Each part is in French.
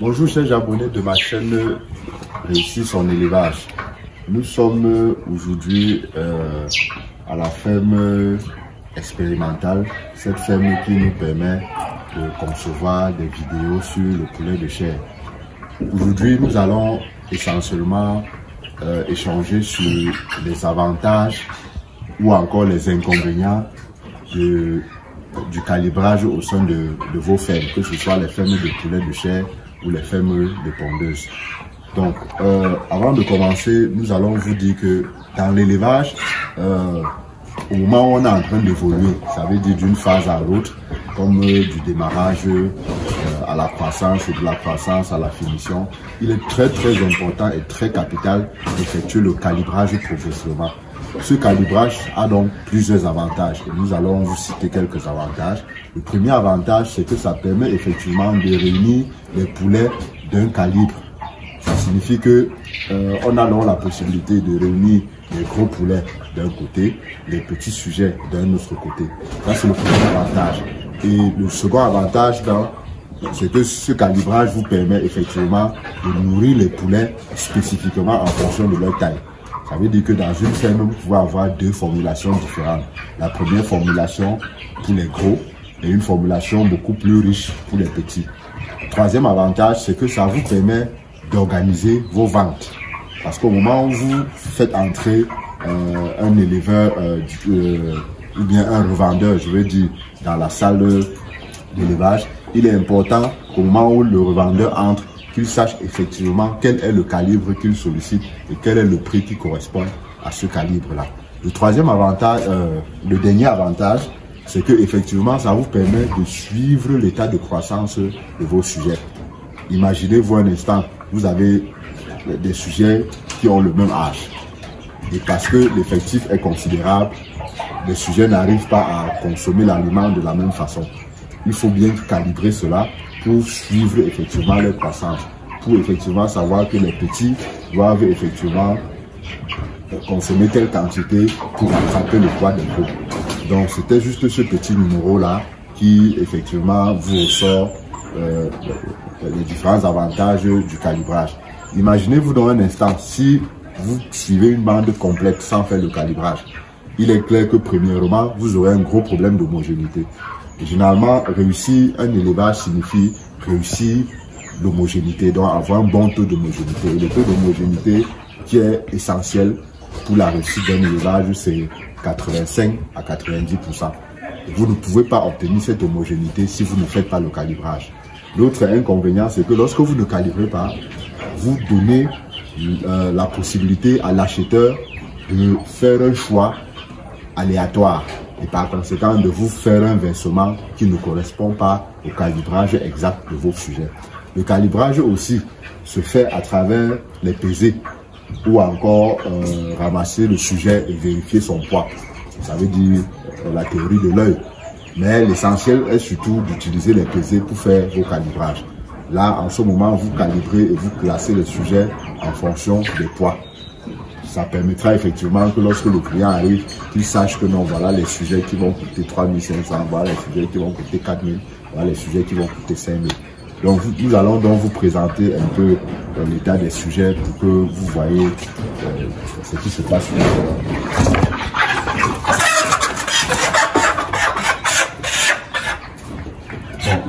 Bonjour chers abonnés de ma chaîne Réussir son élevage. Nous sommes aujourd'hui à la ferme expérimentale, cette ferme qui nous permet de concevoir des vidéos sur le poulet de chair. Aujourd'hui, nous allons essentiellement échanger sur les avantages ou encore les inconvénients du calibrage au sein de vos fermes, que ce soit les fermes de poulet de chair ou les fermes de pondeuses. Donc, avant de commencer, nous allons vous dire que dans l'élevage, au moment où on est en train d'évoluer, ça veut dire d'une phase à l'autre, comme du démarrage à la croissance et de la croissance à la finition, il est très important et très capital d'effectuer le calibrage progressivement. Ce calibrage a donc plusieurs avantages et nous allons vous citer quelques avantages. Le premier avantage, c'est que ça permet effectivement de réunir les poulets d'un calibre. Ça signifie que on a donc la possibilité de réunir les gros poulets d'un côté, les petits sujets d'un autre côté. Ça, c'est le premier avantage. Et le second avantage, c'est que ce calibrage vous permet effectivement de nourrir les poulets spécifiquement en fonction de leur taille. Ça veut dire que dans une ferme, vous pouvez avoir deux formulations différentes. La première formulation pour les gros et une formulation beaucoup plus riche pour les petits. Le troisième avantage, c'est que ça vous permet d'organiser vos ventes. Parce qu'au moment où vous faites entrer un éleveur ou bien un revendeur, je veux dire, dans la salle d'élevage, il est important qu'au moment où le revendeur entre, qu'il sache effectivement quel est le calibre qu'il sollicite et quel est le prix qui correspond à ce calibre-là. Le troisième avantage, le dernier avantage, c'est que effectivement, ça vous permet de suivre l'état de croissance de vos sujets. Imaginez-vous un instant, vous avez des sujets qui ont le même âge. Et parce que l'effectif est considérable, les sujets n'arrivent pas à consommer l'aliment de la même façon. Il faut bien calibrer cela pour suivre effectivement leur croissance, pour effectivement savoir que les petits doivent effectivement consommer telle quantité pour rattraper le poids des gros. Donc c'était juste ce petit numéro là qui effectivement vous ressort les différents avantages du calibrage. Imaginez-vous dans un instant, si vous suivez une bande complète sans faire le calibrage, il est clair que premièrement, vous aurez un gros problème d'homogénéité. Généralement, réussir un élevage signifie réussir l'homogénéité, donc avoir un bon taux d'homogénéité. Et le taux d'homogénéité qui est essentiel pour la réussite d'un élevage, c'est 85 à 90%. Et vous ne pouvez pas obtenir cette homogénéité si vous ne faites pas le calibrage. L'autre inconvénient, c'est que lorsque vous ne calibrez pas, vous donnez la possibilité à l'acheteur de faire un choix aléatoire et par conséquent de vous faire un versement qui ne correspond pas au calibrage exact de vos sujets. Le calibrage aussi se fait à travers les pesées ou encore ramasser le sujet et vérifier son poids. Ça veut dire la théorie de l'œil. Mais l'essentiel est surtout d'utiliser les pesées pour faire vos calibrages. Là, en ce moment, vous calibrez et vous classez les sujets en fonction des poids. Ça permettra effectivement que lorsque le client arrive, qu'il sache que non, voilà les sujets qui vont coûter 3500, voilà les sujets qui vont coûter 4000, voilà les sujets qui vont coûter 5000. Donc nous allons donc vous présenter un peu l'état des sujets pour que vous voyez ce qui se passe. Donc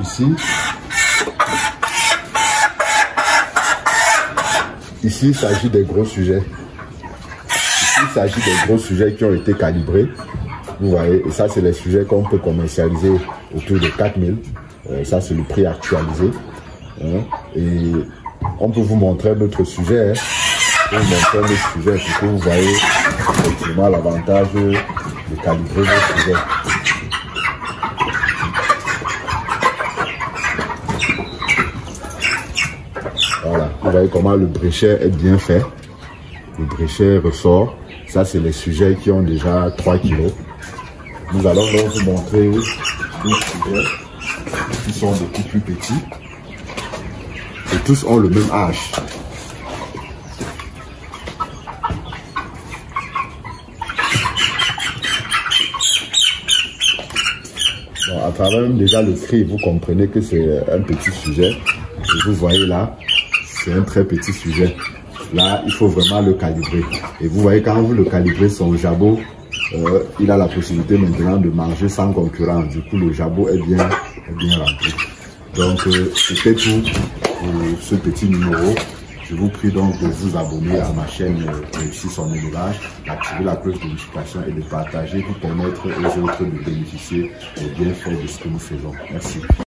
ici il s'agit des gros sujets. Il s'agit des gros sujets qui ont été calibrés. Vous voyez, et ça, c'est les sujets qu'on peut commercialiser autour de 4000. Ça, c'est le prix actualisé. Et on peut vous montrer notre sujet. On peut vous montrer notre sujet pour que vous voyez effectivement l'avantage de calibrer vos sujets. Voilà, vous voyez comment le bréchet est bien fait. Le bréchet ressort. Ça, c'est les sujets qui ont déjà 3 kg. Nous allons donc vous montrer des sujets qui sont beaucoup plus petits. Et tous ont le même âge. Bon, à travers déjà le cri, vous comprenez que c'est un petit sujet. Et vous voyez là, c'est un très petit sujet. Là, il faut vraiment le calibrer. Et vous voyez, quand vous le calibrez, son jabot, il a la possibilité maintenant de manger sans concurrence. Du coup, le jabot est bien rempli. Donc, c'était tout pour ce petit numéro. Je vous prie donc de vous abonner à ma chaîne Réussir son élevage, d'activer la cloche de notification et de partager pour permettre aux autres de bénéficier des bienfaits de ce que nous faisons. Merci.